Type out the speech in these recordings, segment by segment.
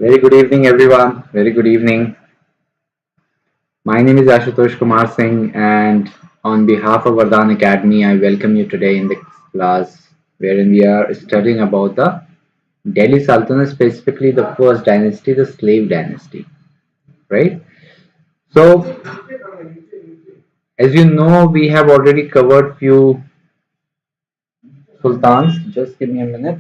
Very good evening, everyone. Very good evening. My name is Ashutosh Kumar Singh, and on behalf of Vardaan Academy, I welcome you today in the class wherein we are studying about the Delhi Sultanate, specifically the first dynasty, the slave dynasty. Right? So, as you know, we have already covered few sultans. Just give me a minute.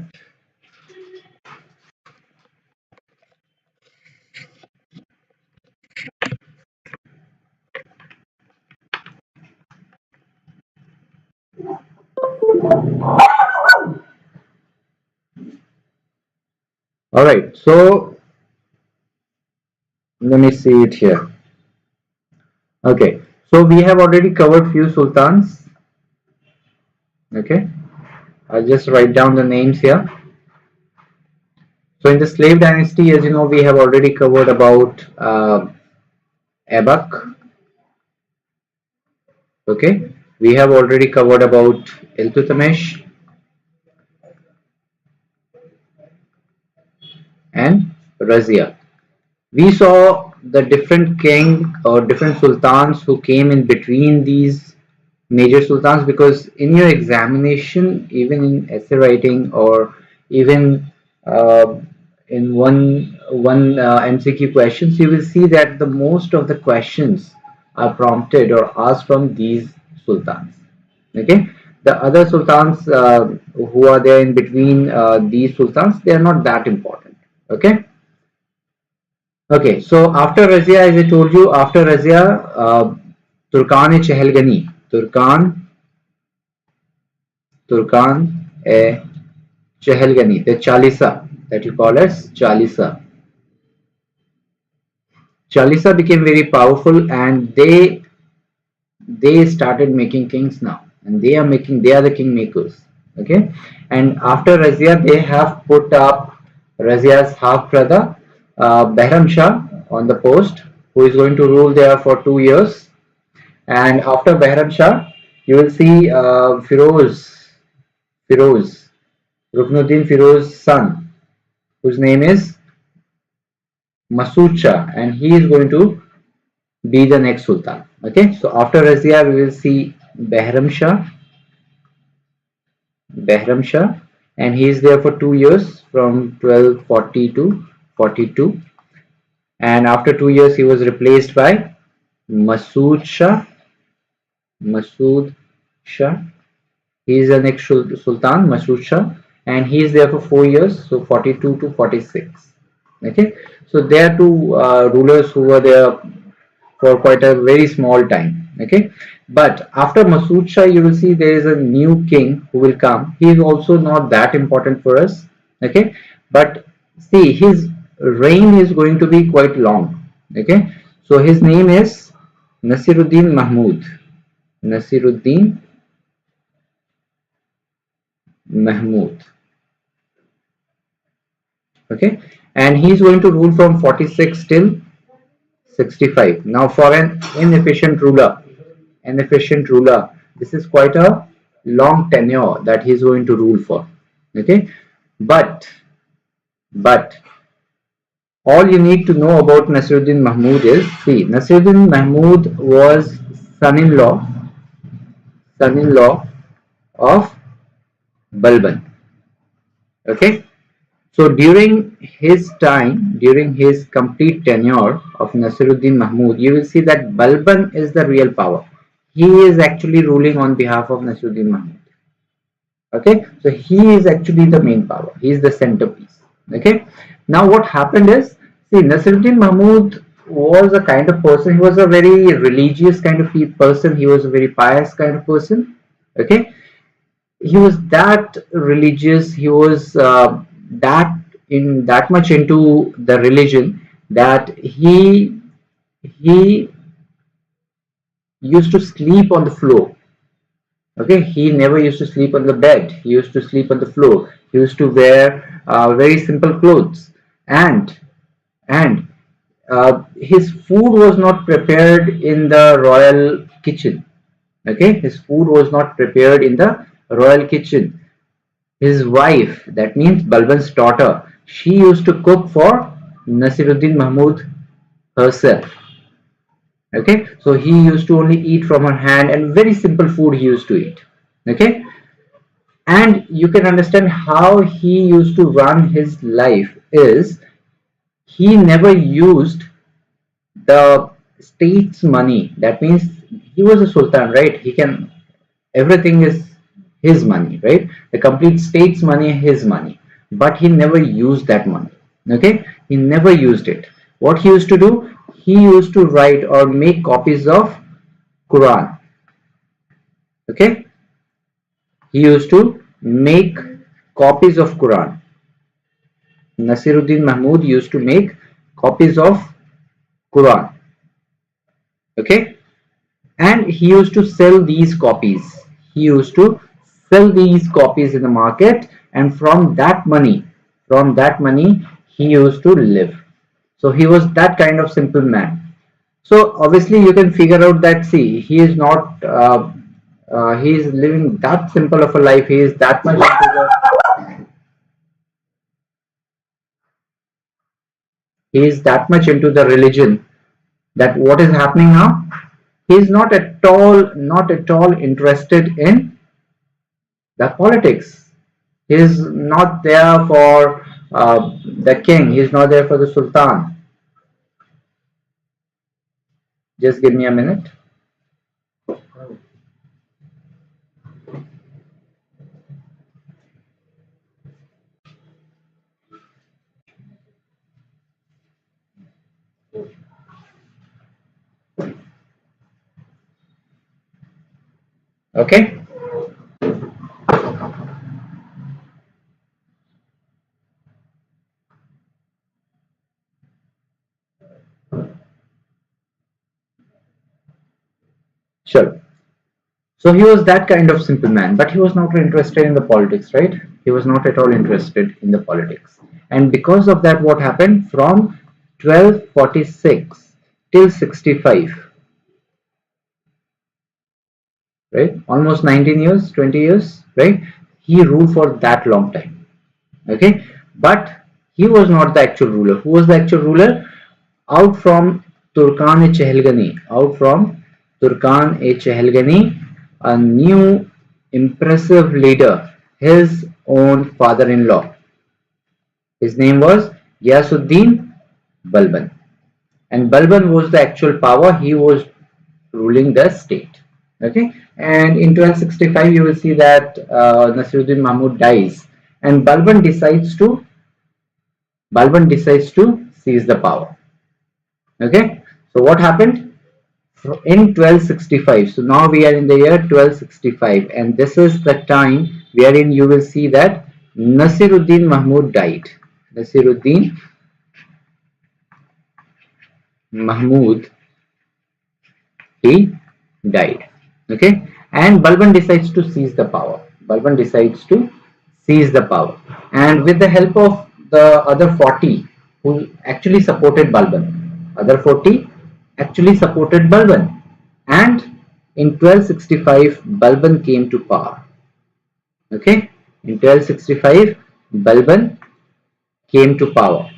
All right. So, let me see it here. Okay. So, we have already covered few sultans. Okay. I'll just write down the names here. So in the slave dynasty, as you know, we have already covered about Aibak. Okay, we have already covered about Iltutmish and Razia. We saw the different king or different sultans who came in between these major sultans, because in your examination, even in essay writing or even uh, in one MCQ questions, you will see that the most of the questions are prompted or asked from these sultans. Okay, the other sultans who are there in between these sultans, they are not that important. Okay. Okay, so after Razia, as I told you, after Razia, Turkan e Chehelgani, Turkan e Chehelgani, the Chalisa that you call as Chalisa. Chalisa became very powerful, and they started making kings now, and they are the kingmakers. Okay, and after Razia, they have put up Razia's half brother Behram Shah on the post, who is going to rule there for 2 years. And after Behram Shah, you will see Firoz, Ruknuddin Firoz's son, whose name is Masood Shah, and he is going to be the next Sultan. Okay, so after Razia, we will see Behram Shah, and he is there for 2 years from 1240 to 42. And after 2 years, he was replaced by Masood Shah. Masood Shah. He is the next Sultan, Masood Shah, and he is there for 4 years, so 42 to 46. Okay, so there are two rulers who were there for quite a very small time. Okay, but after Masood Shah, you will see there is a new king who will come. He is also not that important for us. Okay, but see, his reign is going to be quite long. Okay, so his name is Nasiruddin Mahmud. Nasiruddin Mahmud. Okay, and he is going to rule from 46 till 65. Now, for an inefficient ruler, this is quite a long tenure that he is going to rule for. Okay, but but all you need to know about Nasiruddin Mahmud is, see, Nasiruddin Mahmud was son-in-law son-in-law of Balban. Okay, so during his complete tenure of Nasiruddin Mahmud, you will see that Balban is the real power. He is actually ruling on behalf of Nasiruddin Mahmud. Okay, so he is actually the main power. He is the centerpiece. Okay, now what happened is, see, Nasiruddin Mahmud was a kind of person. He was a very religious kind of person. He was a very pious kind of person. Okay, he was that religious. He was that much into the religion that he used to sleep on the floor. Okay, he never used to sleep on the bed. He used to sleep on the floor. He used to wear very simple clothes, and and his food was not prepared in the royal kitchen. Okay, his food was not prepared in the royal kitchen. His wife, that means Balban's daughter, she used to cook for Nasiruddin Mahmud herself. Okay, so he used to only eat from her hand, and very simple food he used to eat. Okay, and you can understand how he used to run his life is he never used the state's money. That means he was a sultan, right? He can, everything is his money, right? The complete state's money, his money, but he never used that money. Okay, he never used it. What he used to do, he used to write or make copies of Quran. Okay, he used to make copies of Quran. Nasiruddin Mahmud used to make copies of Quran. Okay, and he used to sell these copies. He used to sell these copies in the market, and from that money he used to live. So he was that kind of simple man. So obviously you can figure out that, see, he is not he is living that simple of a life. He is that much into the religion, that what is happening now, he is not at all interested in the politics. He is not there for the king. He is not there for the sultan. Just give me a minute. Okay, sure. So he was that kind of simple man, but he was not interested in the politics, right? He was not at all interested in the politics. And because of that, what happened from 1246 till 65, right? Almost 19 years, 20 years, right? He ruled for that long time. Okay, but he was not the actual ruler. Who was the actual ruler? Out from Turkan-e-Chehelgani, a new impressive leader, his own father-in-law. His name was Ghiyasuddin Balban, and Balban was the actual power. He was ruling the state. Okay, and in 1265 you will see that Nasiruddin Mahmud dies, and Balban decides to seize the power. Okay, so what happened in 1265? So now we are in the year 1265, and this is the time wherein you will see that Nasiruddin Mahmud died. Nasiruddin Mahmud, he died. Okay, and Balban decides to seize the power. And with the help of the other 40 who actually supported Balban, and in 1265 Balban came to power. Okay, in 1265 Balban came to power.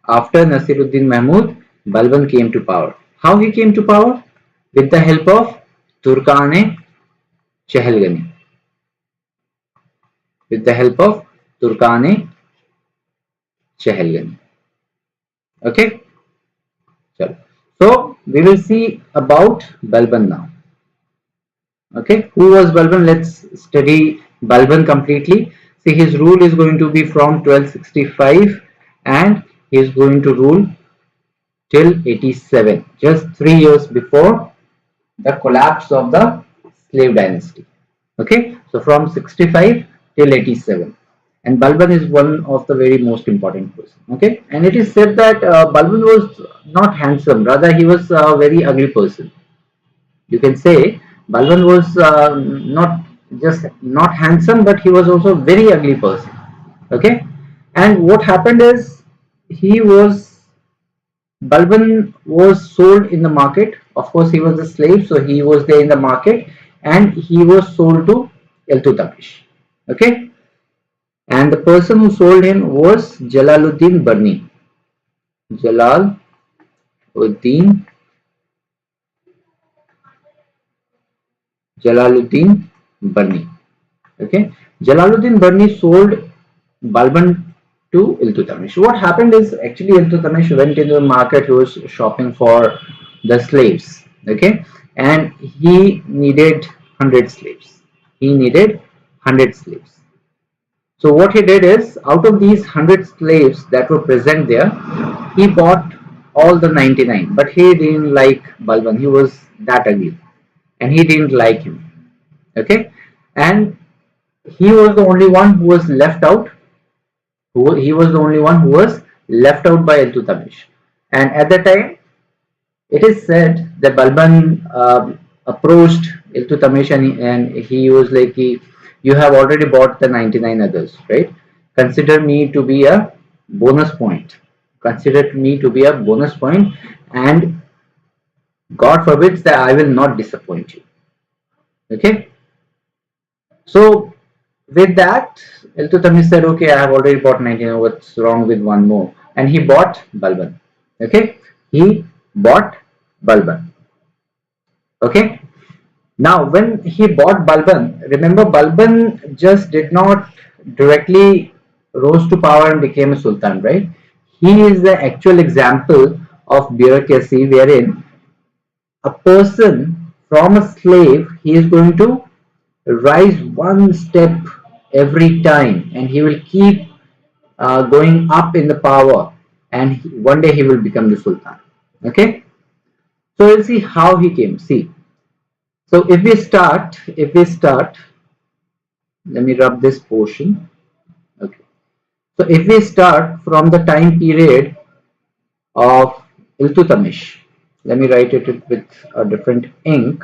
After Nasiruddin Mahmud, Balban came to power. How he came to power? With the help of Turkane-Chehelgani. Okay, so we will see about Balban now. Okay, who was Balban? Let's study Balban completely. See, his rule is going to be from 1265, and he is going to rule till 87, just 3 years before the collapse of the slave dynasty. Okay, so from 65 till 87, and Balban is one of the very most important person. Okay, and it is said that Balban was not handsome, rather he was a very ugly person. You can say Balban was not just not handsome, but he was also a very ugly person. Okay, and what happened is he was Balban was sold in the market. Of course, he was a slave, so he was there in the market, and he was sold to Iltutmish. Okay, and the person who sold him was Jalaluddin Barni. Jalaluddin Jalaluddin Burni. Okay, Jalaluddin Burni sold Balban to Iltutmish. What happened is actually Iltutmish went into the market. He was shopping for the slaves. Okay, and he needed 100 slaves. He needed 100 slaves. So what he did is, out of these 100 slaves that were present there, he bought all the 99. But he didn't like Balban. He was that ugly, and he didn't like him. Okay, and he was the only one who was left out. He was the only one who was left out by Iltutmish. And at that time, it is said that Balban approached Iltutmish, and he was like, "You have already bought the 99 others, right? Consider me to be a bonus point. Consider me to be a bonus point, and God forbids that I will not disappoint you." Okay. So with that, Iltutmish said, "Okay, I have already bought 99. What's wrong with one more?" And he bought Balban. Okay, he bought Balban. Okay. Now, when he bought Balban, remember Balban just did not directly rose to power and became a sultan, right? He is the actual example of bureaucracy wherein a person from a slave, he is going to rise one step every time, and he will keep going up in the power, and one day he will become the sultan. Okay, so we'll see how he came. See, so if we start, let me rub this portion. Okay, so if we start from the time period of Iltutmish, let me write it with a different ink.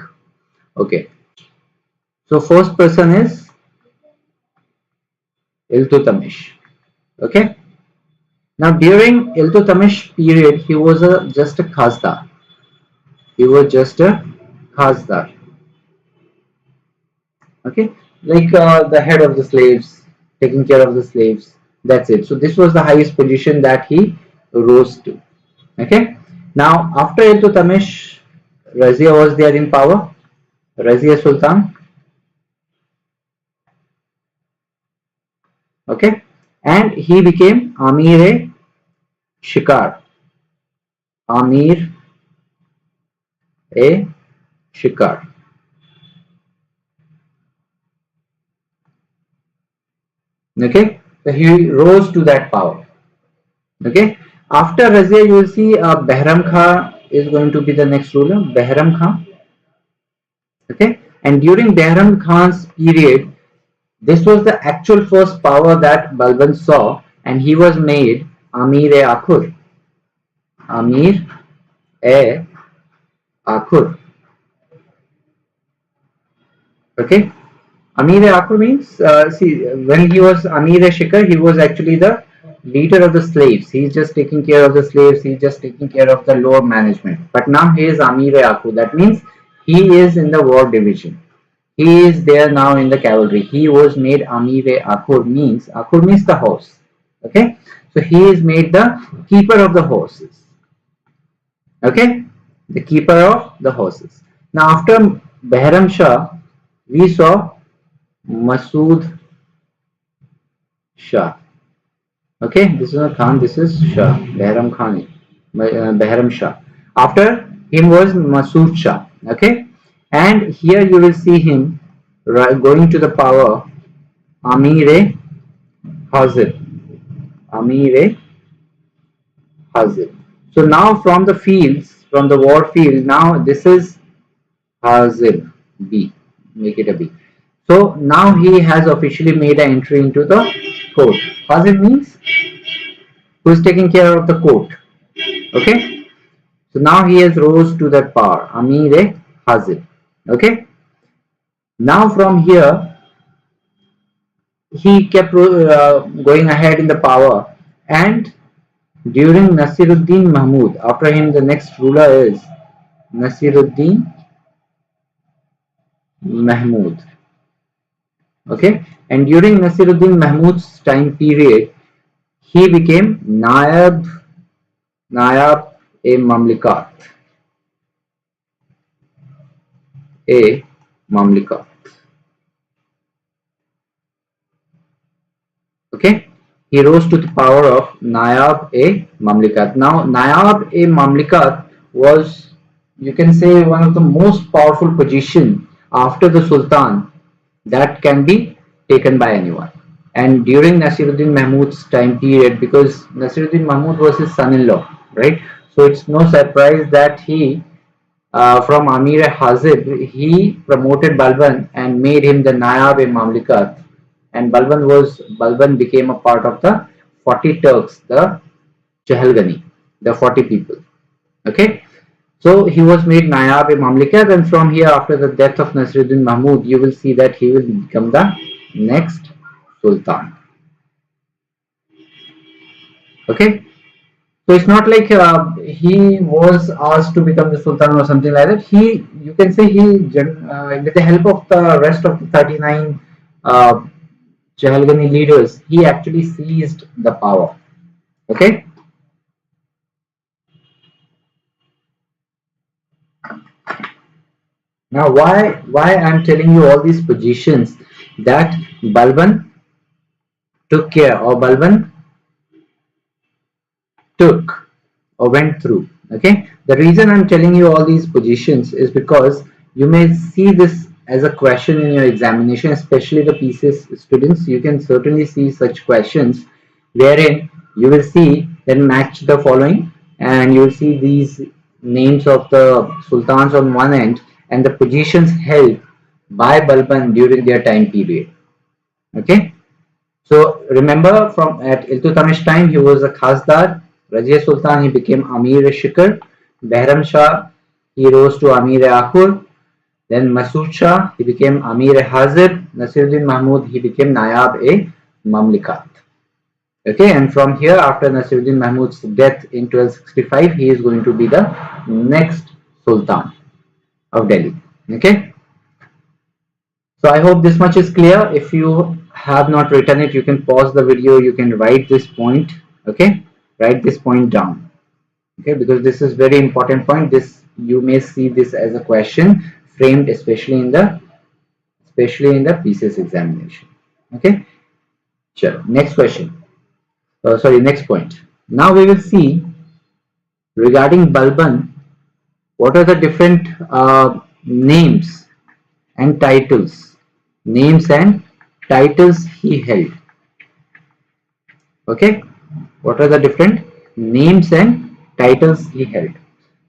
Okay, so first person is Iltutmish. Okay, now during Iltutmish period, he was just a Khasdar. He was just a Khasdar. Okay, like the head of the slaves, taking care of the slaves. That's it. So this was the highest position that he rose to. Okay. Now after Iltutmish, Razia was there in power. Razia Sultan. Okay, and he became Amir Shikar. Amir a Shikar. Okay, so he rose to that power. Okay, after Razia, you will see Behram Khan is going to be the next ruler. Behram Khan. Okay, and during Behram Khan's period, this was the actual first power that Balban saw, and he was made Amir-e-Akhur. Amir-e-Akhur. Okay, Amir-e-Akhur means, see, when he was Amir-e-Shikar, he was actually the leader of the slaves. He's just taking care of the slaves, he's just taking care of the lower management. But now he is Amir-e-Akhur. That means he is in the war division. He is there now in the cavalry. He was made Amir-e-Akhur, means Akhur means the horse. Okay, so he is made the keeper of the horses. Okay, the keeper of the horses. Now after Behram Shah, we saw Masood Shah. Okay, this is not Khan, this is Shah, Behram Khan, Behram Shah. After him was Masood Shah. Okay, and here you will see him going to the power, Amir-e Hazir. Amir-e Hazir. So now from the fields, from the war field, now this is Hazir B. Make it a B. So now he has officially made an entry into the court. Hazir means who is taking care of the court. Okay. So now he has rose to that power. Amir-e Hazir. Okay. Now from here he kept going ahead in the power, and during Nasiruddin Mahmud, after him the next ruler is Nasiruddin Mahmud. Okay, and during Nasiruddin Mahmud's time period, he became Mamlikat. A Mamlikat. Okay, he rose to the power of Nayab-e-Mamlikat. Now, Nayab-e-Mamlikat was, you can say, one of the most powerful position after the Sultan that can be taken by anyone. And during Nasiruddin Mahmud's time period, because Nasiruddin Mahmud was his son-in-law, right? So it's no surprise that he, from Amir Hazib, he promoted Balban and made him the Nayab-e-Mamlikat, and Balban became a part of the 40 Turks, the Chahalgani, the 40 people. Okay, so he was made Nayab-e-Mamlikat, and from here, after the death of Nasiruddin Mahmud, you will see that he will become the next Sultan. Okay, so it's not like he was asked to become the Sultan or something like that. He, you can say, with the help of the rest of the 39 uh, Chahalgani leaders, he actually seized the power. Okay. Now, why I'm telling you all these positions that Balban took care, or Balban took or went through. Okay. The reason I'm telling you all these positions is because you may see this as a question in your examination, especially the PCS students. You can certainly see such questions wherein you will see then match the following, and you will see these names of the sultans on one end and the positions held by Balban during their time period. Okay. So remember, from at Iltutmish time, he was a Khasdar. Rajia Sultan, he became Amir Shikar. Behram Shah, he rose to Amir Akhur. Then Masood Shah, he became Amir Hazib. Nasiruddin Mahmud, he became Nayab-e-Mamlikat. Okay, and from here, after Nasiruddin Mahmud's death in 1265, he is going to be the next Sultan of Delhi. Okay. So I hope this much is clear. If you have not written it, you can pause the video, you can write this point. Okay, write this point down. Okay, because this is very important point. This, you may see this as a question framed, especially in the PCS examination. Okay, sure. Next question. Sorry, next point. Now we will see regarding Balban, what are the different names and titles, he held. Okay, what are the different names and titles he held?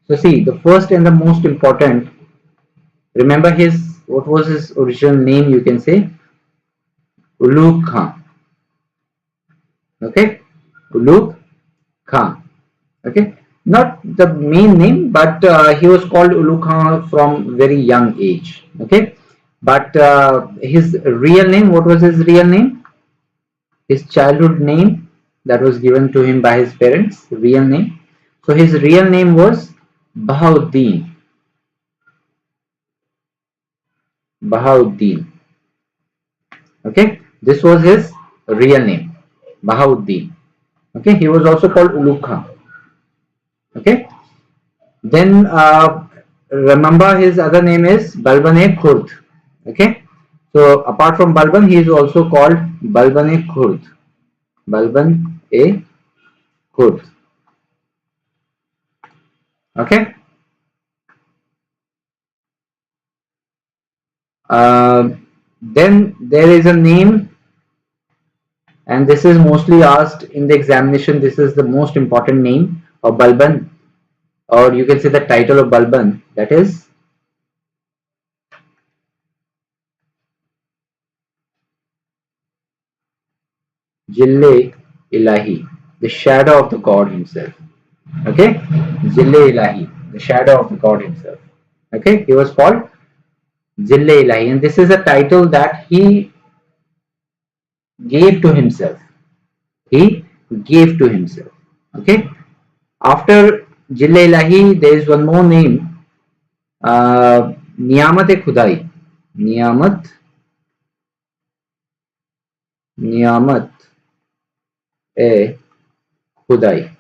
So see, the first and the most important, remember his, what was his original name? You can say Ulugh Khan. Okay, Ulugh Khan. Okay, not the main name, but he was called Ulugh Khan from very young age. Okay, but his real name, what was his real name? His childhood name that was given to him by his parents, real name. So his real name was Bahauddin. Bahauddin. Okay, this was his real name, Bahauddin. Okay, he was also called Ulugh Khan. Okay, then remember his other name is Balban-e-Khurd. Okay, so apart from Balban, he is also called Balban-e-Khurd. Balban-e-Khurd. Okay. Then there is a name, and this is mostly asked in the examination. This is the most important name of Balban, or you can say the title of Balban, that is Jille Ilahi, the shadow of the God himself. Okay, Jille Ilahi, the shadow of the God himself. Okay, he was called Jille Ilahi, and this is a title that he gave to himself. He gave to himself. Okay, after Jille Ilahi, there is one more name, Niyamat-e-Khudai. Niyamat, Niyamat-e-Khudai.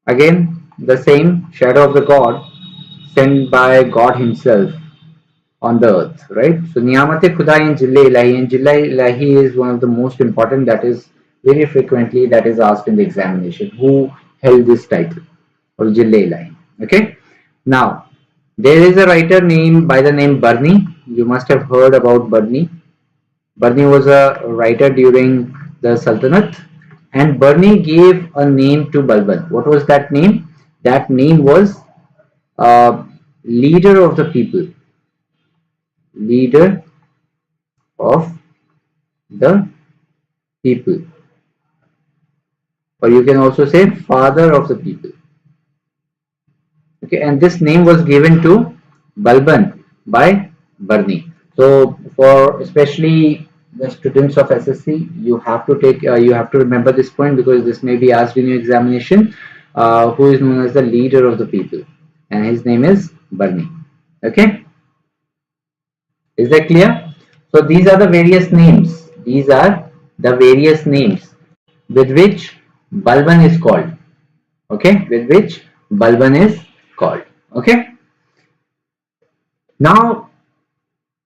Again, the same shadow of the god sent by God Himself on the earth, right? So Niyamate Khuda in Jille Ilahi, and Jilla Ilahi is one of the most important, that is very frequently that is asked in the examination. Who held this title or Jille Ilahi? Okay. Now there is a writer named by the name Barni. You must have heard about Barni. Barni was a writer during the Sultanate, and Barni gave a name to Balban. What was that name? That name was leader of the people, leader of the people, or you can also say father of the people. Okay, and this name was given to Balban by Barni. So for especially the students of SSC, you have to take you have to remember this point, because this may be asked in your examination. Who is known as the leader of the people, and his name is Barni. Okay, is that clear? So these are the various names. These are the various names with which Balban is called. Okay, with which Balban is called. Okay. Now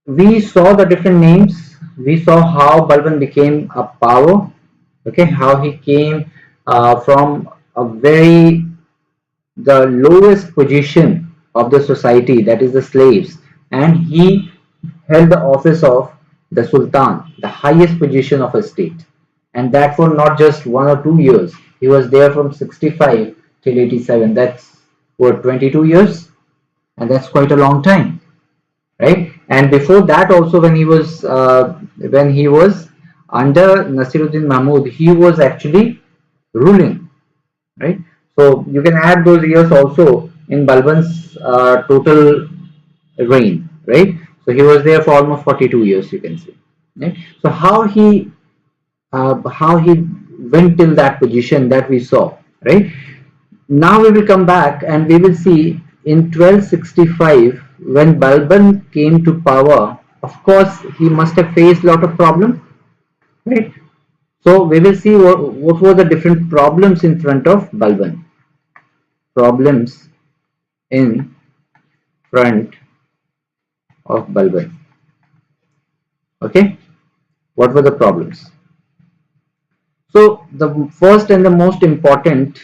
we saw the different names. We saw how Balban became a power. Okay, how he came from a very the lowest position of the society, that is the slaves, and he held the office of the Sultan, the highest position of a state, and that for not just 1 or 2 years. He was there from 65 till 87. That's what, 22 years, and that's quite a long time, right? And before that also, when he was under Nasiruddin Mahmud, he was actually ruling, right? So you can add those years also in Balban's total reign, right? So he was there for almost 42 years, you can say, right? So how he went till that position, that we saw, right? Now we will come back and we will see in 1265, when Balban came to power. Of course, he must have faced a lot of problems, right? So we will see what were the different problems in front of Balban. Problems in front of Balban. Okay, what were the problems? So the first and the most important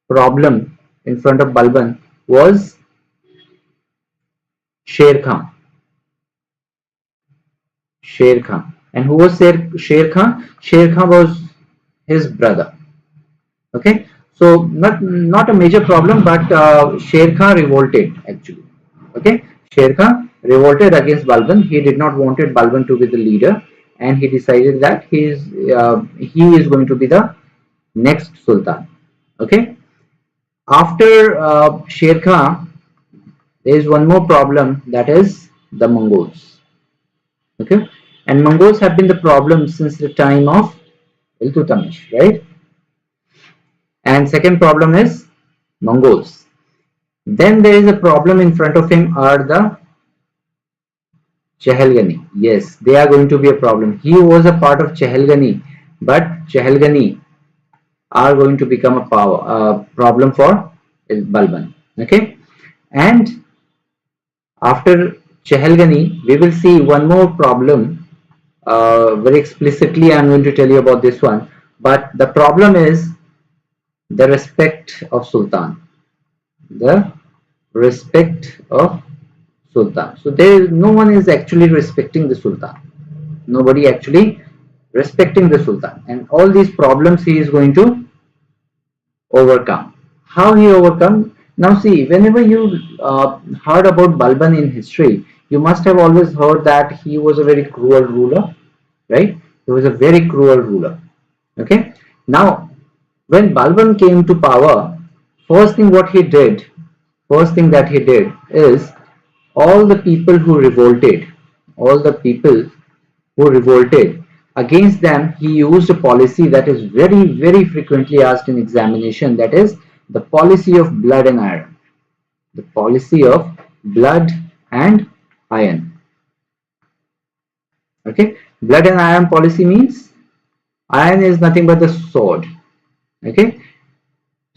problem in front of Balban was Sher Khan. Sher Khan. And who was Sher Khan? Sher Khan was his brother. Okay, so not a major problem, but Sher Khan revolted actually. Okay, Sher Khan revolted against Balban. He did not wanted Balban to be the leader, and he decided that he is going to be the next Sultan. Okay, after Sher Khan, there is one more problem, that is the Mongols. Okay, and Mongols have been the problem since the time of Iltutmish, right? And second problem is Mongols. Then there is a problem in front of him are the Chehelgani. Yes, they are going to be a problem. He was a part of Chehelgani, but Chehelgani are going to become a problem for Balban. Okay, and after Chehelgani, we will see one more problem. Very explicitly, I am going to tell you about this one. But the problem is the respect of Sultan. The respect of Sultan. So no one is actually respecting the Sultan. Nobody actually respecting the Sultan, and all these problems he is going to overcome. How he overcome? Now see, whenever you heard about Balban in history, you must have always heard that he was a very cruel ruler, right? He was a very cruel ruler. Okay. Now, when Balban came to power, first thing what he did, first thing that he did is all the people who revolted, all the people who revolted against them, he used a policy that is very, very frequently asked in examination, that is the policy of blood and iron. The policy of blood and iron. Okay, blood and iron policy means iron is nothing but the sword. Okay,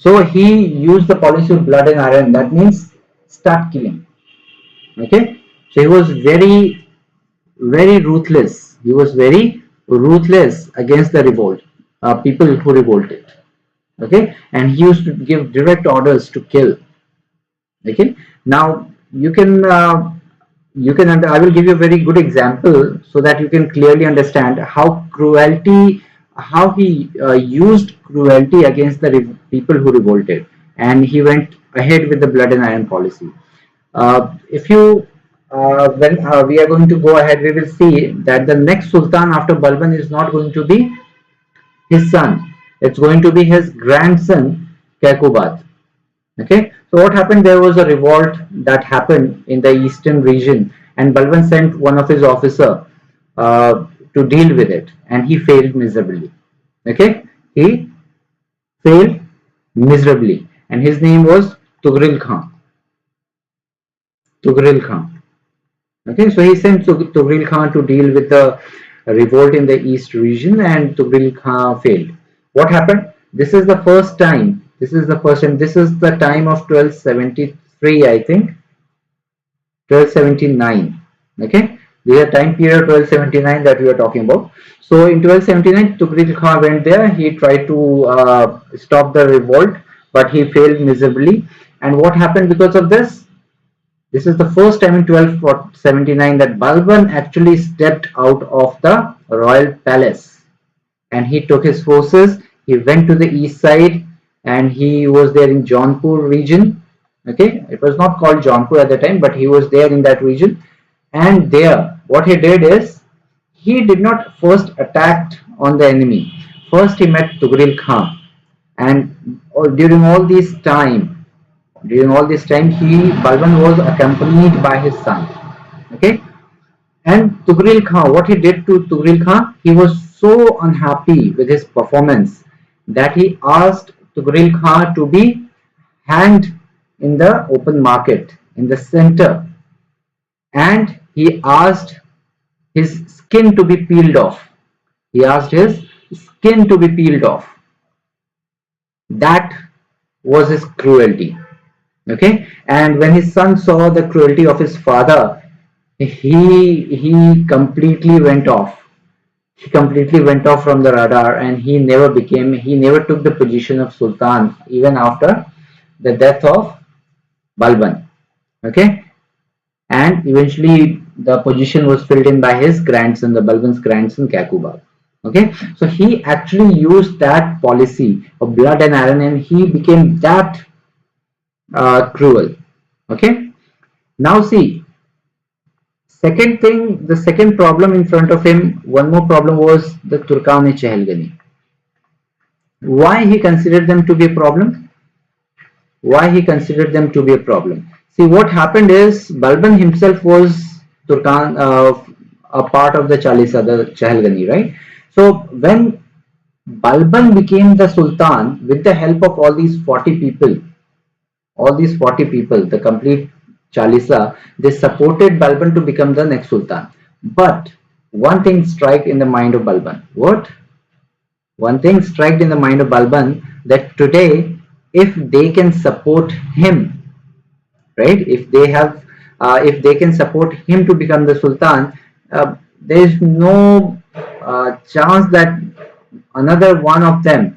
So he used the policy of blood and iron. That means start killing. Okay. So he was very ruthless. He was very ruthless against the revolt, people who revolted. Okay, and he used to give direct orders to kill. Okay, now I will give you a very good example so that you can clearly understand how he used cruelty against the people who revolted, and he went ahead with the blood and iron policy. If you when we are going to go ahead, we will see that the next sultan after Balban is not going to be his son. It's going to be his grandson, Kekubat. Okay, so what happened? There was a revolt that happened in the eastern region, and Balban sent one of his officer to deal with it, and he failed miserably. Okay, he failed miserably, and his name was Tughril Khan. Tughril Khan. Okay, so he sent Tughril Khan to deal with the revolt in the east region, and Tughril Khan failed. What happened? This is the first time. This is the first time. This is the time of 1273, I think. 1279. Okay, this is a time period 1279 that we are talking about. So in 1279, Tughril Khan went there. He tried to stop the revolt, but he failed miserably. And what happened because of this? This is the first time in 1279 that Balban actually stepped out of the royal palace, and he took his forces. He went to the east side, and he was there in Jaunpur region. Okay, it was not called Jaunpur at the time, but he was there in that region. And there, what he did is, he did not first attack on the enemy. First, he met Tughril Khan, and during all this time, Balban was accompanied by his son. Okay, and Tughril Khan, what he did to Tughril Khan, he was so unhappy with his performance that he asked Tughril Khan to be hanged in the open market in the center, and he asked his skin to be peeled off. He asked his skin to be peeled off. That was his cruelty. Okay, and when his son saw the cruelty of his father, he completely went off. He completely went off from the radar, and he never took the position of sultan even after the death of Balban. Okay, and eventually the position was filled in by his grandson, the Balban's grandson, Kekubat. Okay, so he actually used that policy of blood and iron, and he became that cruel. Okay, now see, the second problem in front of him, one more problem was the Turkan-e Chehelgani. Why he considered them to be a problem? Why he considered them to be a problem? See, what happened is Balban himself was Turkan, a part of the Chalisa, the Chehelgani, right? So when Balban became the Sultan with the help of all these 40 people, the complete Chalisa, they supported Balban to become the next Sultan. But one thing struck in the mind of Balban. What? One thing struck in the mind of Balban, that today, if they can support him, right? If they can support him to become the Sultan, there is no chance that another one of the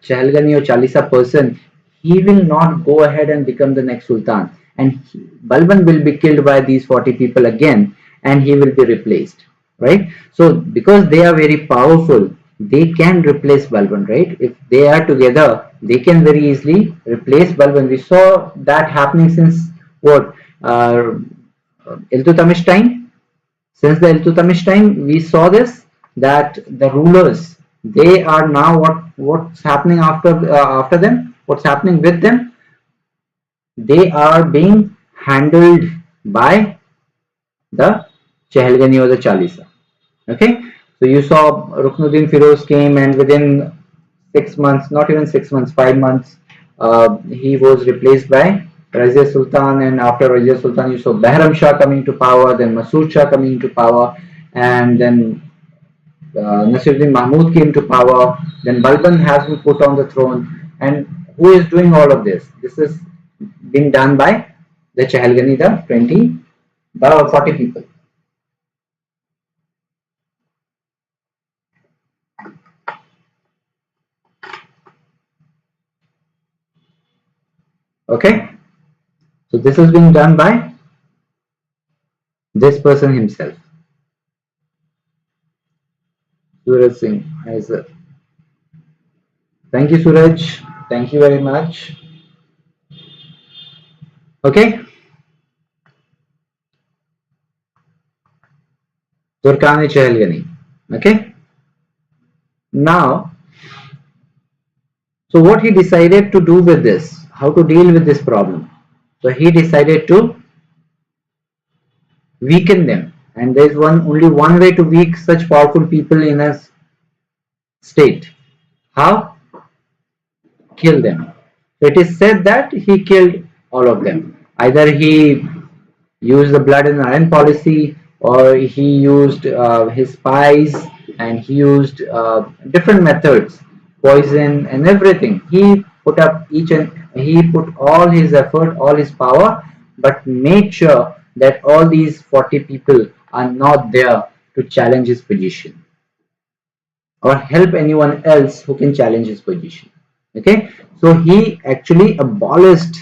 Chehelgani or Chalisa person, he will not go ahead and become the next Sultan, and Balban will be killed by these 40 people again, and he will be replaced, right? So because they are very powerful, they can replace Balban, right? If they are together, they can very easily replace Balban. We saw that happening since what, Iltutmish time. Since the Iltutmish time, we saw this, that the rulers, they are now what's happening after them. What's happening with them? They are being handled by the Chehelgani or the Chalisa. Okay, so you saw Ruknuddin Firoz came, and within 6 months, not even 6 months, 5 months, he was replaced by Razia Sultan, and after Razia Sultan, you saw Behram Shah coming to power, then Masood Shah coming to power, and then Nasiruddin Mahmud came to power. Then Balban has been put on the throne. And who is doing all of this? This is being done by the Chahalgani, the 40 people. Okay, so this is being done by this person himself. Suraj Singh. Thank you, Suraj. Thank you very much. Okay. Turkani Chahalgani. Okay. Now, so what he decided to do with this, how to deal with this problem. So he decided to weaken them. And there is only one way to weaken such powerful people in a state. How? Kill them. So it is said that he killed all of them. Either he used the blood and iron policy, or he used his spies, and he used different methods, poison and everything. He put all his effort, all his power, but made sure that all these 40 people are not there to challenge his position or help anyone else who can challenge his position. Okay, so he actually abolished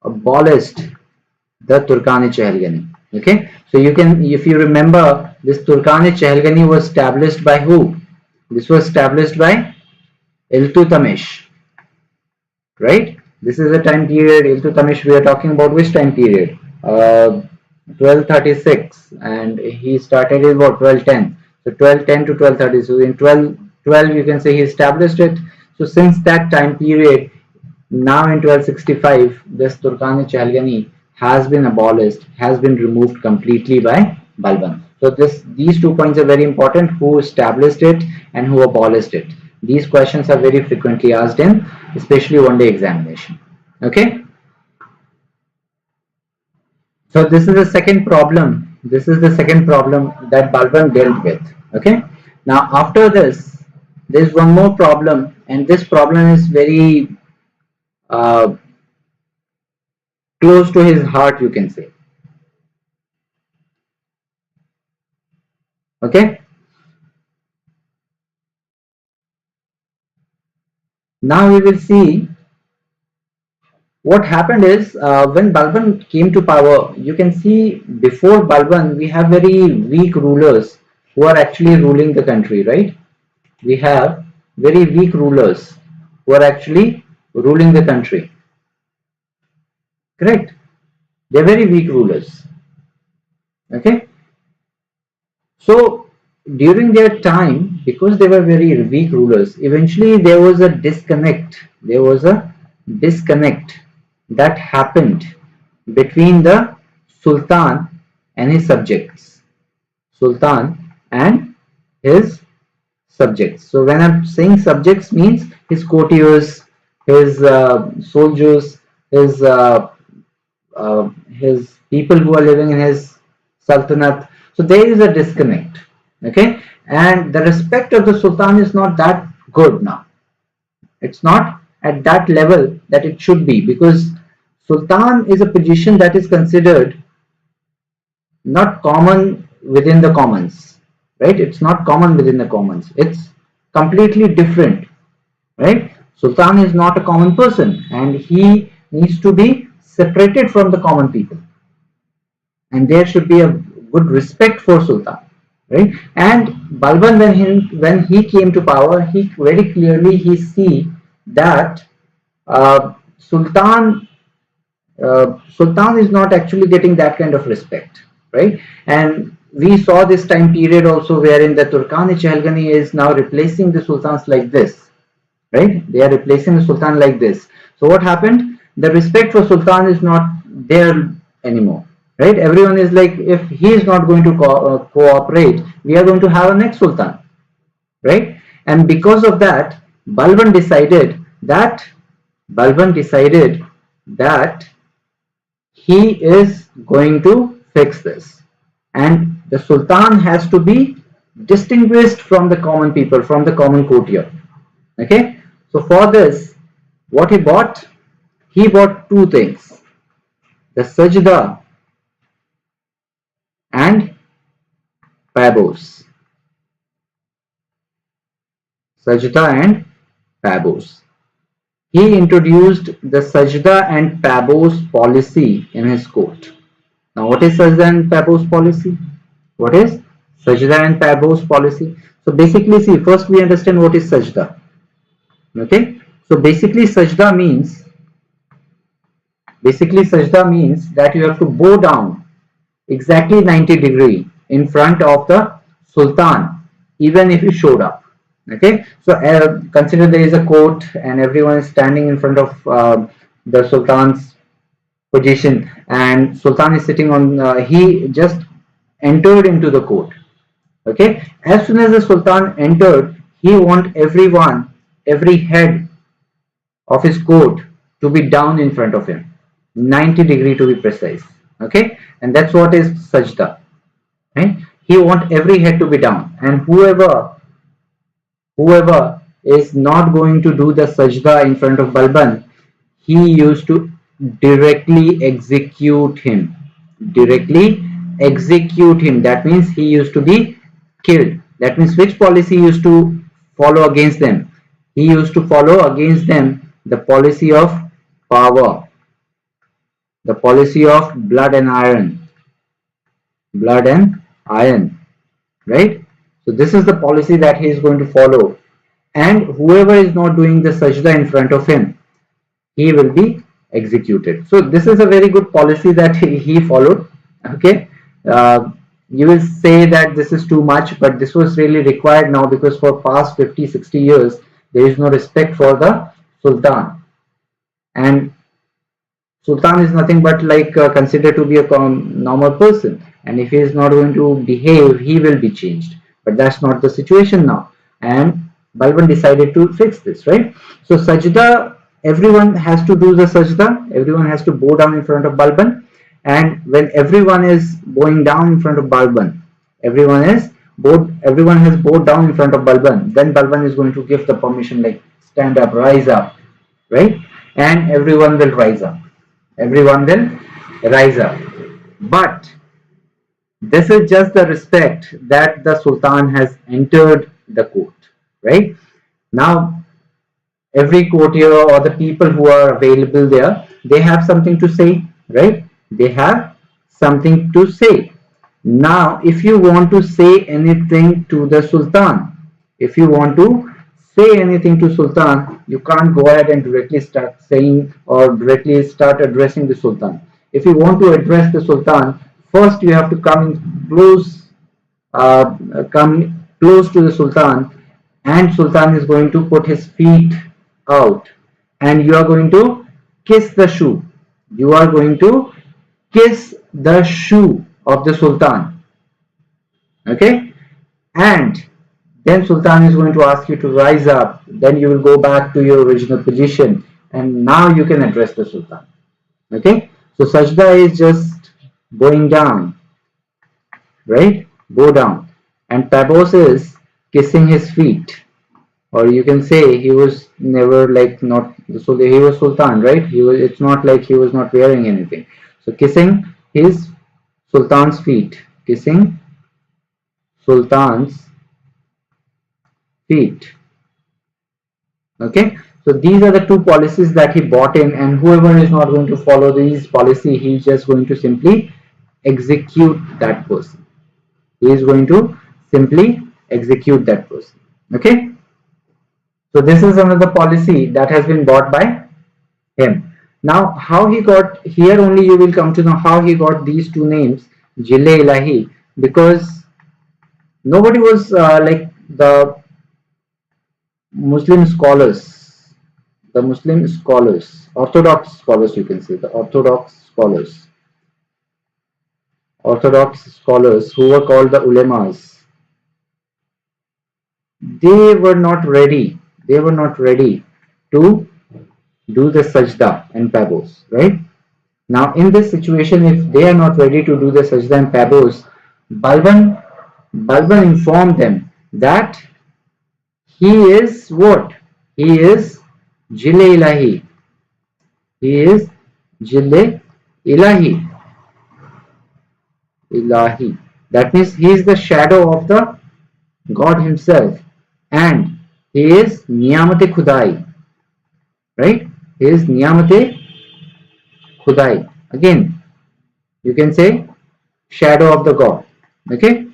the Turkani Chahalgani. Okay, so you can, if you remember, this Turkani Chahalgani was established by who? This was established by Iltutmish, right? This is the time period. Iltutmish, we are talking about which time period? 1236, and he started in what, 1210. So 1210 to 1230. So in 1212, you can say he established it. So since that time period, now in 1265, this Turkani Chahalgani has been abolished, has been removed completely by Balban. So these 2 points are very important: who established it and who abolished it. These questions are very frequently asked in especially one-day examination. Okay. So this is the second problem. This is the second problem that Balban dealt with. Okay. Now after this, there is one more problem, and this problem is very close to his heart, you can say. Okay. Now we will see what happened is when Balban came to power. You can see before Balban we have very weak rulers who are actually ruling the country, right? We have very weak rulers who are actually ruling the country. Correct? They're very weak rulers. Okay. So during their time, because they were very weak rulers, eventually there was a disconnect. There was a disconnect that happened between the Sultan and his subjects. Sultan and his subjects. So when I'm saying subjects, means his courtiers, his soldiers, his people who are living in his sultanate. So there is a disconnect. Okay, and the respect of the Sultan is not that good now. It's not at that level that it should be, because Sultan is a position that is considered not common within the commons, right? It's not common within the commons. It's completely different, right? Sultan is not a common person, and he needs to be separated from the common people, and there should be a good respect for Sultan, right? And Balban, when he came to power, he very clearly he see that Sultan is not actually getting that kind of respect, right? And we saw this time period also wherein the Turkani Chahalgani is now replacing the sultans like this, right? They are replacing the sultan like this. So what happened? The respect for sultan is not there anymore, right? Everyone is like, if he is not going to cooperate, we are going to have a next sultan, right? And because of that, Balban decided that he is going to fix this, and the sultan has to be distinguished from the common people, from the common courtier. Okay, so for this, what he bought? He bought two things: the Sajdah and Taboos. Sajdah and Taboos. He introduced the Sajdah and Taboos policy in his court. Now, what is Sajdah and Taboos policy? What is Sajdah and Taboos policy? So basically, see, first we understand what is Sajdah. Okay, so basically Sajdah means that you have to bow down exactly 90 degrees in front of the Sultan, even if he showed up. Okay, so consider there is a court and everyone is standing in front of the Sultan's position, and Sultan is sitting on, he just entered into the court. Okay, as soon as the Sultan entered, he want everyone, every head of his court to be down in front of him, 90 degrees to be precise. Okay, and that's what is Sajda. Right? He want every head to be down, and whoever is not going to do the Sajda in front of Balban, he used to directly execute him. Directly execute him. That means he used to be killed. That means which policy he used to follow against them? He used to follow against them the policy of power, the policy of blood and iron. Blood and iron. Right? So this is the policy that he is going to follow. And whoever is not doing the sajda in front of him, he will be executed. So this is a very good policy that he followed. Okay, you will say that this is too much, but this was really required now, because for past 50-60 years there is no respect for the Sultan, and Sultan is nothing but like considered to be a normal person, and if he is not going to behave, he will be changed. But that's not the situation now, and Balban decided to fix this, right? So sajda, everyone has to do the sajda, everyone has to bow down in front of Balban, and when everyone is bowing down in front of Balban, everyone has bowed down in front of Balban, then Balban is going to give the permission like stand up, rise up, right? And everyone will rise up. Everyone will rise up. But this is just the respect that the Sultan has entered the court, right? Now, every courtier or the people who are available there, they have something to say, right? They have something to say. Now, if you want to say anything to the Sultan, if you want to say anything to Sultan, you can't go ahead and directly start saying or directly start addressing the Sultan. If you want to address the Sultan, first you have to come close to the Sultan, and Sultan is going to put his feet out, and you are going to kiss the shoe. You are going to kiss the shoe of the Sultan. Okay, and then Sultan is going to ask you to rise up. Then you will go back to your original position, and now you can address the Sultan. Okay, so sajda is just going down, right? Go down. And tabos is kissing his feet, or you can say he was never like not, so he was Sultan, right? It's not like he was not wearing anything. So kissing his Sultan's feet, kissing Sultan's feet. Okay, so these are the two policies that he bought in, and whoever is not going to follow these policy, he is just going to simply execute that person. He is going to simply execute that person. Okay, so this is another policy that has been bought by him. Now, how he got, here only you will come to know how he got these two names, Jile Ilahi, because nobody was like the Muslim scholars, Orthodox scholars, you can say, the Orthodox scholars who were called the ulemas. They were not ready to do the sajda and tabos, right? Now, in this situation, if they are not ready to do the sajda and tabos, Balban Balban informed them that he is what? He is Jile Ilahi. He is Jile Ilahi. Ilahi. That means he is the shadow of the God himself, and he is Niyamate Khudai, right? He is Niyamate Khudai. Again, you can say shadow of the God. Okay.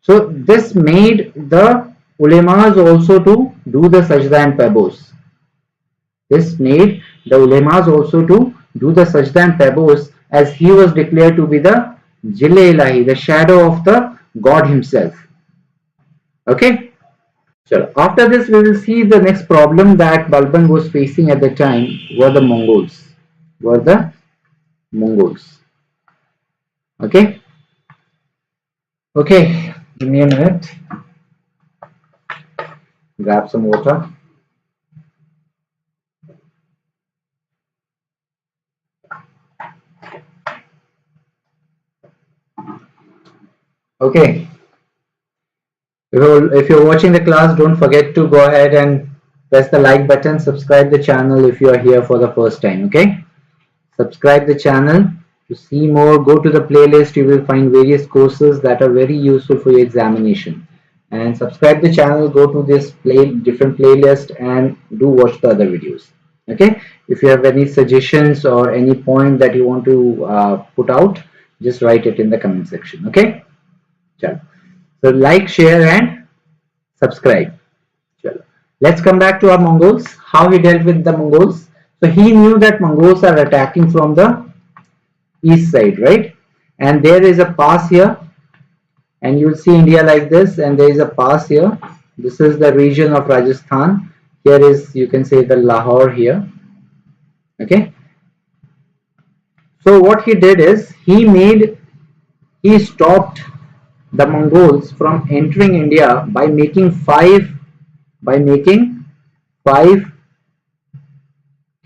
So this made the ulemas also to do the sajda and taboos. This made the ulemas also to do the sajda and taboos, as he was declared to be the Jile Ilahi, the shadow of the God himself. Okay. So after this, we will see the next problem that Balban was facing at the time were the Mongols. Were the Mongols. Okay. Okay. Give me a minute. Grab some water. Okay. If you're watching the class, don't forget to go ahead and press the like button. Subscribe the channel if you are here for the first time. Okay. Subscribe the channel to see more. Go to the playlist. You will find various courses that are very useful for your examination. And subscribe the channel. Go to this different playlist and do watch the other videos. Okay. If you have any suggestions or any point that you want to put out, just write it in the comment section. Okay. Chalo. So like, share, and subscribe. Chalo. Let's come back to our Mongols. How he dealt with the Mongols. So he knew that Mongols are attacking from the east side, right? And there is a pass here, and you'll see India like this, and there is a pass here. This is the region of Rajasthan. Here is, you can say, the Lahore here. Okay. So what he did is he stopped the Mongols from entering India by making five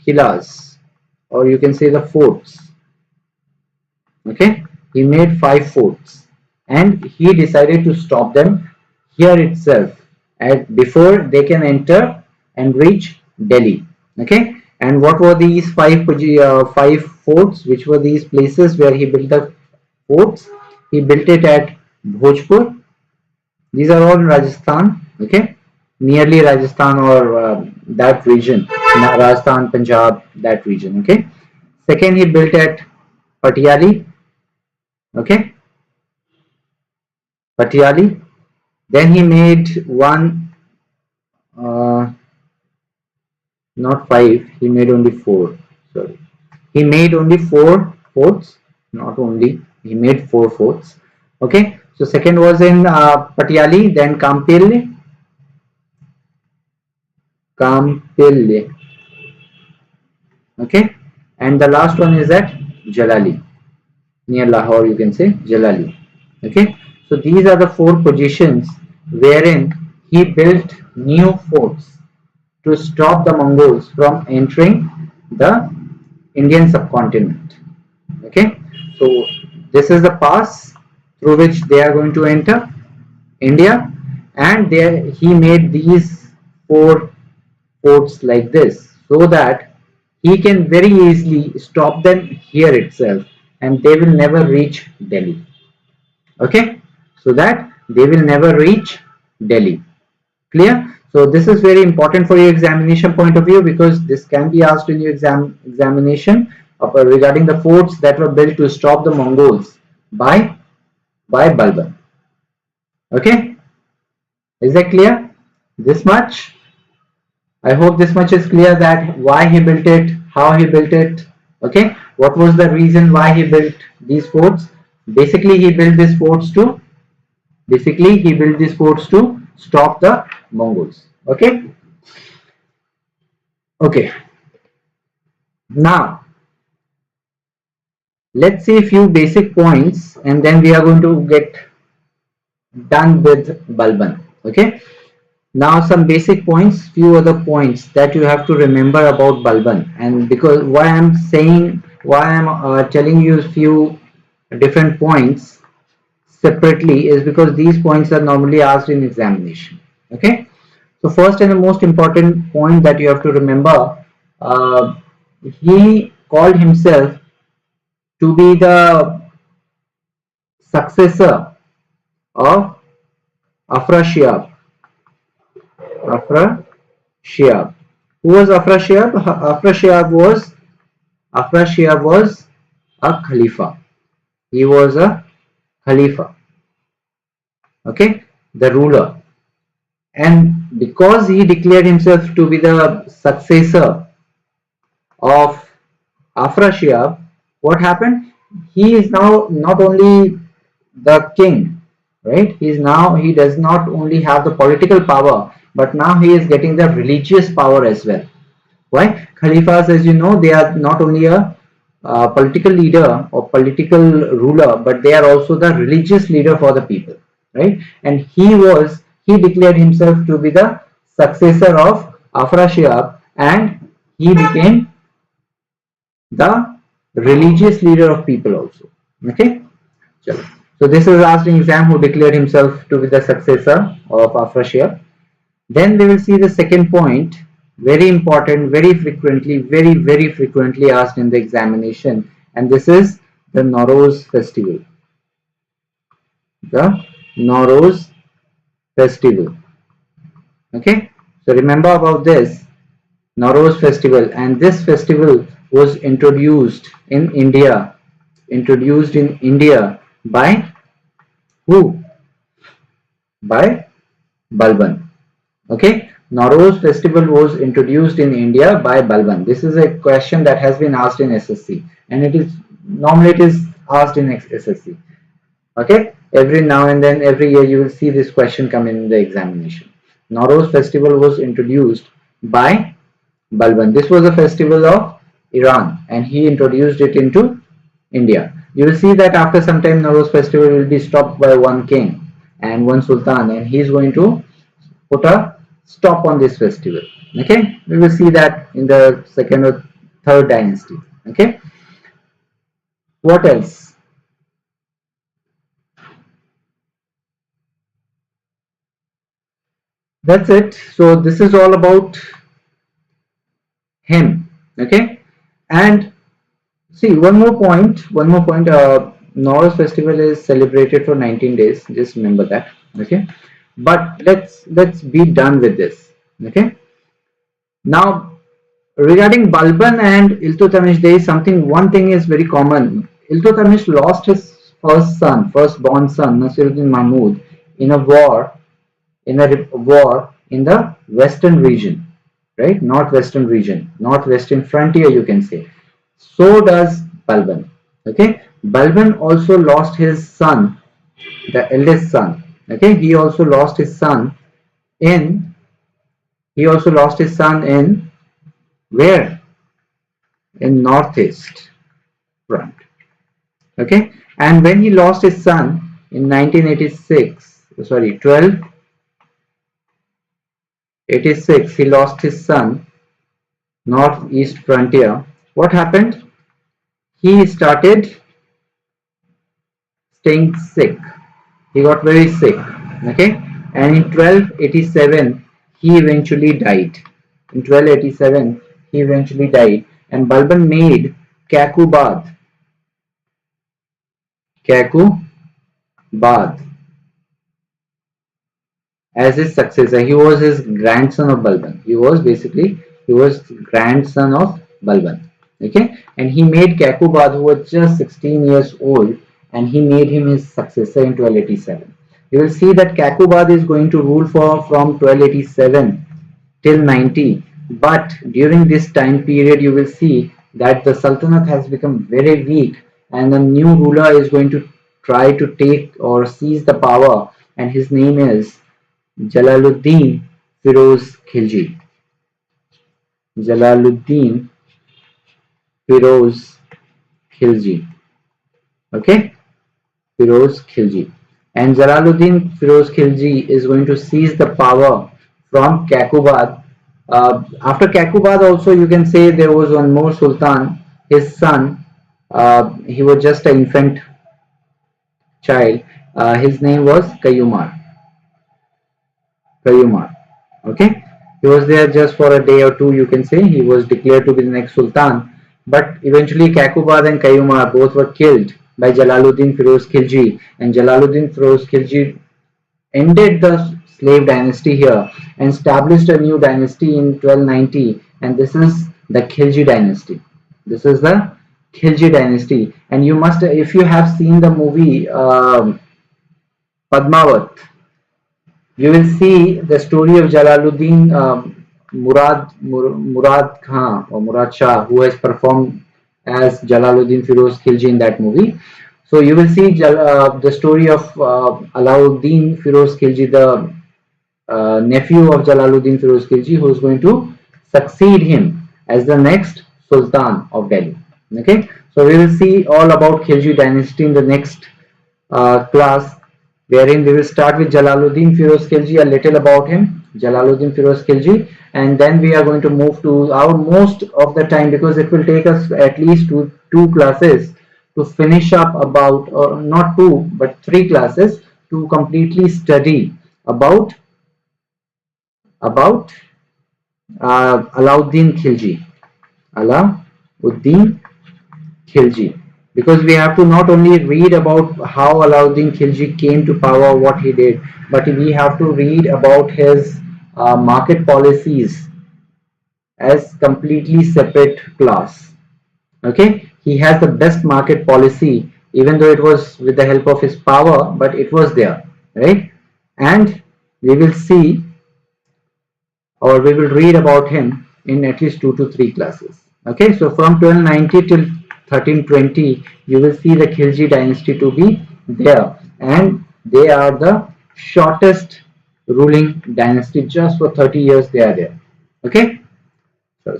killas, or you can say the forts. Okay, he made 5 forts, and he decided to stop them here itself before they can enter and reach Delhi. Okay, and what were these five forts? Which were these places where he built the forts? He built it at Bhojpur. These are all in Rajasthan. Okay, nearly Rajasthan or that region, Rajasthan, Punjab, that region. Okay. Second, he built at Patiali. Okay, Patiali. Then he made one, not 5. He made only 4. Sorry, he made only 4 forts. Not only, he made 4 forts. Okay, so second was in Patiali, then Kampil. Okay, and the last one is at Jalali, near Lahore, you can say Jalali. Okay, so these are the 4 positions wherein he built new forts to stop the Mongols from entering the Indian subcontinent. Okay, so this is the pass through which they are going to enter India, and there he made these 4 forts like this, so that he can very easily stop them here itself, and they will never reach Delhi. Okay, so that they will never reach Delhi. Clear? So this is very important for your examination point of view, because this can be asked in your examination regarding the forts that were built to stop the Mongols by Balban. Okay, is that clear? This much? I hope this much is clear, that why he built it, how he built it. Okay, what was the reason why he built these forts? Basically, he built these forts to stop the Mongols. Okay. Okay. Now, let's see a few basic points, and then we are going to get done with Balban. Okay. Now some basic points, few other points that you have to remember about Balban, and because why I'm telling you a few different points. separately is because these points are normally asked in examination. Okay, so first and the most important point that you have to remember, uh, he called himself to be the successor of Afrasiab. Afrasiab. Who was Afrasiab? Afrasiab was a Khalifa. He was a Khalifa. Okay, the ruler. And because he declared himself to be the successor of Afrasiab, what happened? He is now not only the king, right? He does not only have the political power, but now he is getting the religious power as well. Why? Khalifas, as you know, they are not only a political leader or political ruler, but they are also the religious leader for the people, right? And he declared himself to be the successor of Afrasiab, and he became the religious leader of people also. Okay. So this is asked in exam, who declared himself to be the successor of Afrasiab. Then they will see the second point, very important, very frequently asked in the examination, and this is the Nowruz festival. The Nowruz festival. Okay, so remember about this Nowruz festival, and this festival was introduced in India by who? By Balban. Okay, Nowruz festival was introduced in India by Balban. This is a question that has been asked in SSC, and normally it is asked in SSC. Okay, every now and then, every year you will see this question come in the examination. Nowruz festival was introduced by Balban. This was a festival of Iran, and he introduced it into India. You will see that after some time, Nowruz festival will be stopped by one king and one sultan, and he is going to put a stop on this festival. Okay, we will see that in the second or third dynasty. Okay, what else? That's it. So this is all about him. Okay, and see one more point. Nowruz festival is celebrated for 19 days. Just remember that. Okay, but let's be done with this. Okay, now regarding Balban and Iltutmish, there is one thing is very common. Iltutmish lost his firstborn son, Nasiruddin Mahmud, in a war, in the western region, right? Northwestern frontier, you can say. So does Balban. Okay, Balban also lost his son, the eldest son. Okay, he also lost his son in. Where? In northeast front. Okay, and when he lost his son in 1286, he lost his son northeast frontier. What happened? He started staying sick. He got very sick. Okay, and in 1287 he eventually died. And Balban made Kakubad as his successor. He was his grandson of Balban. He was grandson of Balban. Okay, and he made Kakubad, who was just 16 years old, and he made him his successor in 1287. You will see that Kakubad is going to rule from 1287 till 90. But during this time period, you will see that the Sultanate has become very weak, and a new ruler is going to try to take or seize the power, and his name is Jalaluddin Firoz Khilji. Jalaluddin Firoz Khilji. Okay, Firoz Khilji. And Jalaluddin Firoz Khilji is going to seize the power from Kakubad. After Kakubad also, you can say there was one more sultan, his son. He was just an infant child, His name was Kayumar. Okay, he was there just for a day or two, you can say. He was declared to be the next Sultan, but eventually Kakubad and Kayumar both were killed by Jalaluddin Firoz Khilji, and Jalaluddin Firoz Khilji ended the slave dynasty here and established a new dynasty in 1290, and this is the Khilji dynasty. This is the Khilji dynasty, and you must, if you have seen the movie Padmavat, you will see the story of Jalaluddin Murad Khan or Murad Shah, who has performed as Jalaluddin Firoz Khilji in that movie. So you will see the story of Alauddin Firoz Khilji, the nephew of Jalaluddin Firoz Khilji, who is going to succeed him as the next Sultan of Delhi. Okay, so we will see all about Khilji dynasty in the next class, wherein we will start with Jalaluddin Firoz Khilji, a little about him, Jalaluddin Firoz Khilji, and then we are going to move to our most of the time, because it will take us at least two classes to finish up about, or not two, but three classes to completely study about Alauddin Khilji. Alauddin Khilji. Because we have to not only read about how Alauddin Khilji came to power, what he did, but we have to read about his market policies as completely separate class. Okay, he has the best market policy, even though it was with the help of his power, but it was there, right? And we will see, or we will read about him in at least 2 to 3 classes. Okay, so from 1290 till 1320, you will see the Khilji dynasty to be there, and they are the shortest ruling dynasty. Just for 30 years they are there. Okay,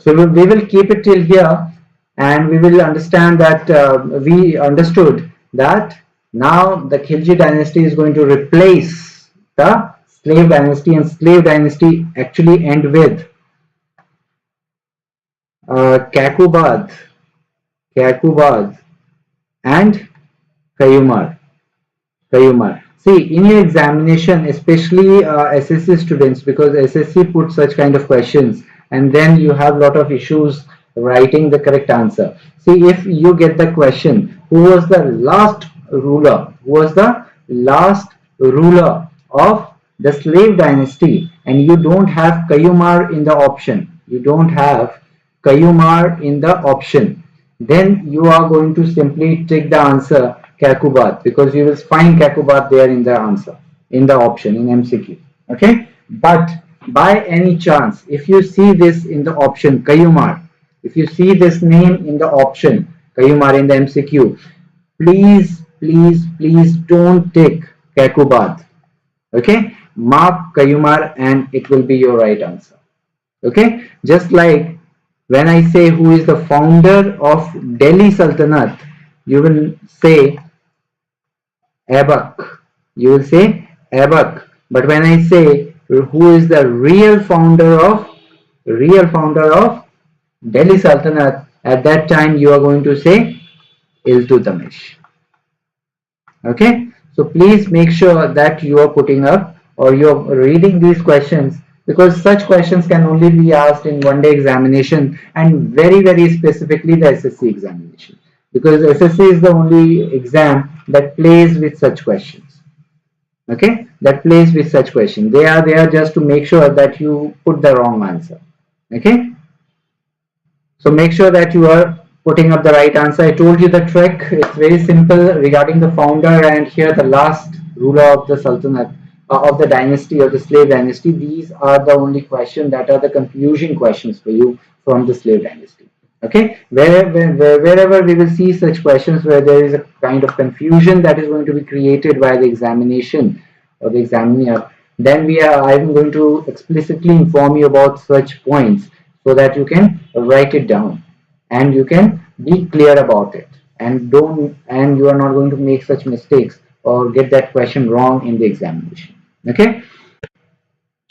so we will keep it till here, and we will understand that we understood that now the Khilji dynasty is going to replace the slave dynasty, and slave dynasty actually end with Kakubad and Kayumar. See, in your examination, especially SSC students, because SSC put such kind of questions, and then you have a lot of issues writing the correct answer. See, if you get the question, who was the last ruler? Who was the last ruler of the slave dynasty? And you don't have Kayumar in the option. You don't have Kayumar in the option. Then you are going to simply take the answer Kakubad, because you will find Kakubad there in the answer, in the option, in MCQ. Okay, but by any chance, if you see this in the option Kayumar, if you see this name in the option Kayumar in the MCQ, please don't take Kakubad. Okay, mark Kayumar and it will be your right answer. Okay, just like when I say who is the founder of Delhi Sultanate, you will say Aibak. You will say Aibak. But when I say who is the real founder of Delhi Sultanate, at that time you are going to say Iltutmish. Okay, so please make sure that you are putting up, or you are reading these questions, because such questions can only be asked in one day examination, and very specifically the SSC examination, because SSC is the only exam that plays with such questions. Okay, that plays with such questions. They are there just to make sure that you put the wrong answer. Okay, so make sure that you are putting up the right answer. I told you the trick. It's very simple regarding the founder and here the last ruler of the Sultanate, of the dynasty, of the slave dynasty. These are the only questions that are the confusion questions for you from the slave dynasty. Okay, wherever we will see such questions where there is a kind of confusion that is going to be created by the examination or the examiner, then I'm going to explicitly inform you about such points so that you can write it down and you can be clear about it, and you are not going to make such mistakes or get that question wrong in the examination. Okay,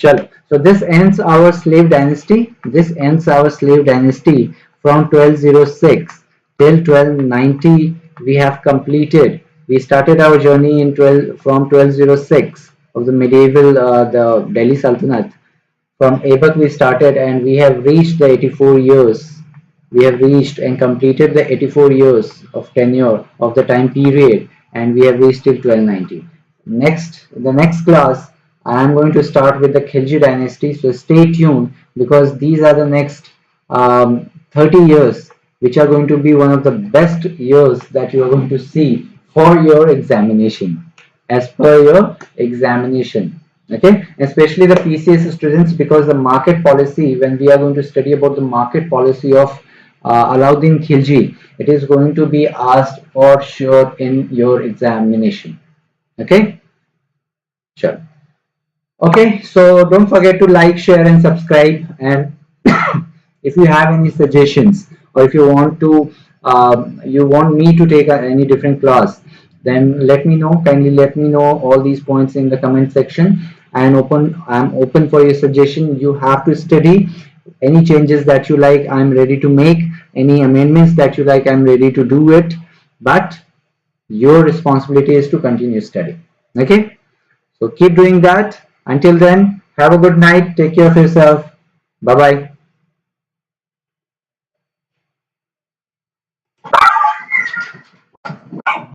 chalo. So this ends our slave dynasty. From 1206 till 1290 we have completed We started our journey in from 1206 of the medieval the Delhi Sultanate. From Aibak we started, and we have reached the 84 years. We have reached and completed the 84 years of tenure of the time period, and we have reached till 1290. The next class, I am going to start with the Khilji dynasty. So stay tuned, because these are the next 30 years, which are going to be one of the best years that you are going to see for your examination, as per your examination. Okay, especially the PCS students, because the market policy, when we are going to study about the market policy of Alauddin Khilji, it is going to be asked for sure in your examination. Okay, sure. Okay, so don't forget to like, share, and subscribe. And if you have any suggestions, or if you want to, you want me to take any different class, then let me know. Kindly let me know all these points in the comment section. I'm open for your suggestion. You have to study. Any changes that you like, I'm ready to make. Any amendments that you like, I'm ready to do it. But your responsibility is to continue studying. Okay, so keep doing that. Until then, have a good night. Take care of yourself. Bye bye.